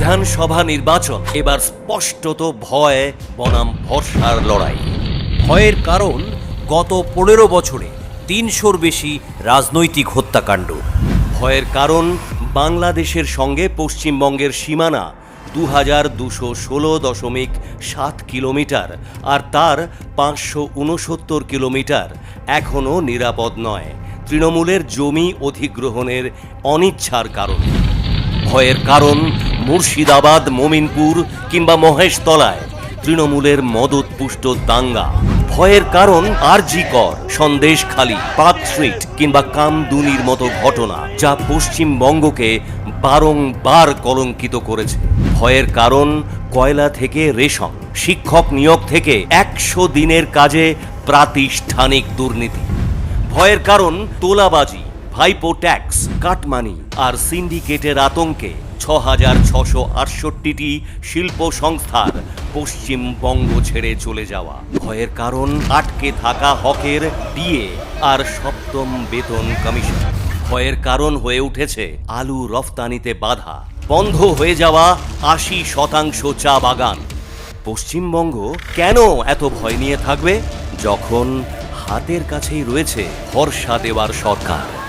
বিধানসভা নির্বাচন এবার স্পষ্টত ভয় বনাম ভরসার লড়াই। ভয়ের কারণ গত ১৫ বছরে ৩০০-র বেশি রাজনৈতিক হত্যাকাণ্ড। ভয়ের কারণ বাংলাদেশের সঙ্গে পশ্চিমবঙ্গের সীমানা ২২১৬.৭ কিলোমিটার, আর তার ৫৬৯ কিলোমিটার এখনও নিরাপদ নয় তৃণমূলের জমি অধিগ্রহণের অনিচ্ছার কারণে। ভয়ের কারণ মুর্শিদাবাদ, মোমিনপুর কিংবা মহেশতলায় তৃণমূলের মদতপুষ্ট দাঙ্গা। ভয়ের কারণ আরজি কর, সন্দেশখালী, পার্কস্ট্রিট কিংবা কামদুনির মতো ঘটনা, যা পশ্চিমবঙ্গকে বারংবার কলঙ্কিত করেছে। ভয়ের কারণ কয়লা থেকে রেশম, শিক্ষক নিয়োগ থেকে ১০০ দিনের কাজে প্রাতিষ্ঠানিক দুর্নীতি। ভয়ের কারণ তোলাবাজি, ভাইপো ট্যাক্স, কাটমানি আর সিন্ডিকেটের আতঙ্কে ৬,৬৬৮টি শিল্প সংস্থার পশ্চিমবঙ্গ ছেড়ে চলে যাওয়া। ভয়ের কারণ আটকে থাকা হকের ডিএ আর ৭ম বেতন কমিশন। ভয়ের কারণ হয়ে উঠেছে আলু রফতানিতে বাধা, বন্ধ হয়ে যাওয়া ৮০% চা বাগান। পশ্চিমবঙ্গ কেন এত ভয় নিয়ে থাকবে যখন হাতের কাছেই রয়েছে ভরসা দেওয়ার সরকার?